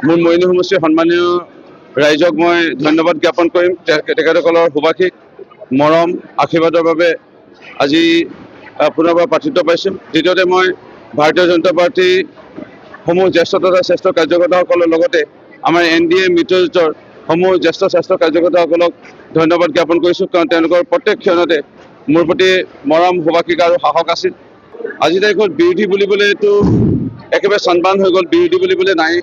মোৰ মৰিনী সমষ্টিৰ সন্মানীয় ৰাইজক মই ধন্যবাদ জ্ঞাপন কৰিম। তেখেতসকলৰ সুভাষিক মৰম আশীৰ্বাদৰ বাবে আজি পুনৰবাৰ প্ৰাৰ্থিত্ব পাইছোঁ। দ্বিতীয়তে মই ভাৰতীয় জনতা পাৰ্টীৰ সমূহ জ্যেষ্ঠ তথা শ্ৰেষ্ঠ কাৰ্যকৰ্তাসকলৰ লগতে আমাৰ NDA মিত্ৰজোঁটৰ সমূহ জ্যেষ্ঠ শ্ৰেষ্ঠ কাৰ্যকৰ্তাসকলক ধন্যবাদ জ্ঞাপন কৰিছোঁ, কাৰণ তেওঁলোকৰ প্ৰত্যেক ক্ষণতে মোৰ প্ৰতি মৰম সুভাষিক আৰু সাহস আছিল। আজিৰ তাৰিখত বিৰোধী বুলিবলৈতো একেবাৰে চানবান হৈ গ'ল, বিৰোধী বুলিবলৈ নাই।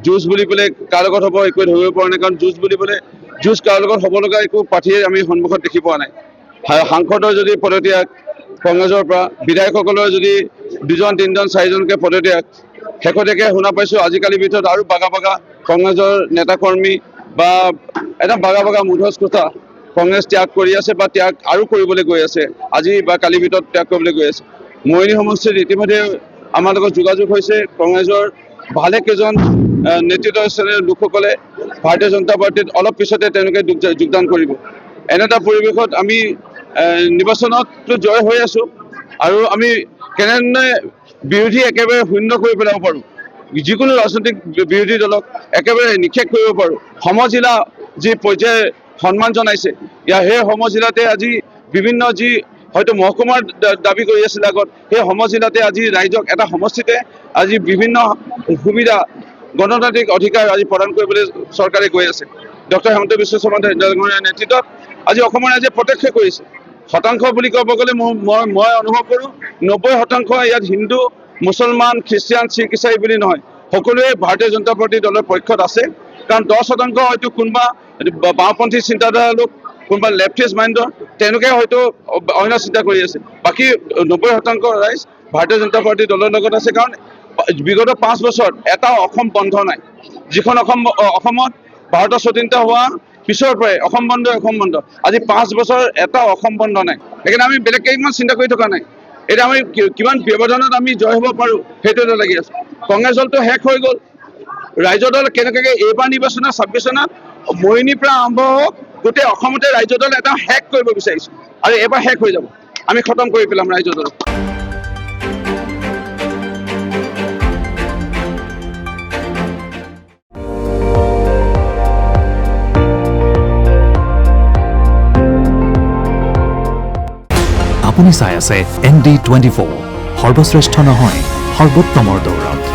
যুঁজ বুলিবলৈ কাৰ লগত হ'ব একোৱে ধৰিব পৰা নাই, কাৰণ যুঁজ কাৰ লগত হ'ব লগা একো প্ৰাৰ্থীয়ে আমি সন্মুখত দেখি পোৱা নাই। সাংসদৰ যদি পদত্যাগ, কংগ্ৰেছৰ পৰা বিধায়কসকলৰ যদি 2জন 3জন 4জনকৈ পদত্যাগ, শেহতীয়াকৈ শুনা পাইছোঁ আজিকালিৰ ভিতৰত আৰু বাগা কংগ্ৰেছৰ নেতাকৰ্মী বা এটা বাগা মুধচ কোঠা কংগ্ৰেছ ত্যাগ কৰি আছে বা ত্যাগ আৰু কৰিবলৈ গৈ আছে, আজি বা কালিৰ ভিতৰত ত্যাগ কৰিবলৈ গৈ আছে। মৰিনী সমষ্টিত ইতিমধ্যে আমাৰ লগত যোগাযোগ হৈছে। কংগ্ৰেছৰ ভালেকেইজন নেতৃত্ব শ্ৰেণীৰ লোকসকলে ভাৰতীয় জনতা পাৰ্টীত অলপ পিছতে তেওঁলোকে যোগদান কৰিব। এনে এটা পৰিৱেশত আমি নিৰ্বাচনততো জয় হৈ আছোঁ, আৰু আমি কেনেধৰণে বিৰোধী একেবাৰে শূন্য কৰি পেলাব পাৰোঁ, যিকোনো ৰাজনৈতিক বিৰোধী দলক একেবাৰে নিষেধ কৰিব পাৰোঁ। সমজিলা যি পৰ্যায়ে সন্মান জনাইছে, সেই সমজিলাতে আজি বিভিন্ন যি হয়তো মহকুমাৰ দাবী কৰি আছিল আগত, সেই সমজিলাতে আজি ৰাইজক এটা সমষ্টিতে আজি বিভিন্ন সুবিধা গণতান্ত্ৰিক অধিকাৰ আজি প্ৰদান কৰিবলৈ চৰকাৰে গৈ আছে। ডক্টৰ হিমন্ত বিশ্ব শৰ্মাৰ নেতৃত্বত আজি অসমৰ ৰাইজে প্ৰত্যক্ষ কৰিছে। শতাংশ বুলি ক'ব গ'লে মই অনুভৱ কৰোঁ 90% ইয়াত হিন্দু, মুছলমান, খ্ৰীষ্টিয়ান, শিখ, ইছাই বুলি নহয়, সকলোৱে ভাৰতীয় জনতা পাৰ্টী দলৰ পক্ষত আছে। কাৰণ 10% হয়তো কোনোবা বাওঁপন্থী চিন্তাধাৰা লোক, কোনোবা লেফটিষ্ট মাইণ্ডৰ, তেওঁলোকে হয়তো অন্য চিন্তা কৰি আছে। বাকী 90% ৰাইজ ভাৰতীয় জনতা পাৰ্টী দলৰ লগত আছে। কাৰণ বিগত 5 বছৰত এটাও অসম বন্ধ নাই। যিখন অসমত ভাৰতৰ স্বতন্ত্ৰ হোৱা পিছৰ পৰাই অসম বন্ধ, আজি 5 বছৰ এটাও অসম বন্ধ নাই। সেইকাৰণে আমি বেলেগকৈ ইমান চিন্তা কৰি থকা নাই। এতিয়া আমি কিমান ব্যৱধানত আমি জয় হ'ব পাৰোঁ সেইটোতে লাগি আছোঁ। কংগ্ৰেছ দলটো শেষ হৈ গ'ল। ৰাইজৰ দল কেনেকৈ এইবাৰ নিৰ্বাচনত 26 চনত মৰিনীৰ পৰা আৰম্ভ হওক, গোটেই অসমতে ৰাইজৰ দল এটা শেষ কৰিব বিচাৰিছোঁ, আৰু এইবাৰ শেষ হৈ যাব। আমি খতম কৰি পেলাম ৰাইজৰ দলক। আপুনি চাই আছে ND24, সৰ্বশ্ৰেষ্ঠ নহয় সৰ্বোত্তমৰ দৌৰত।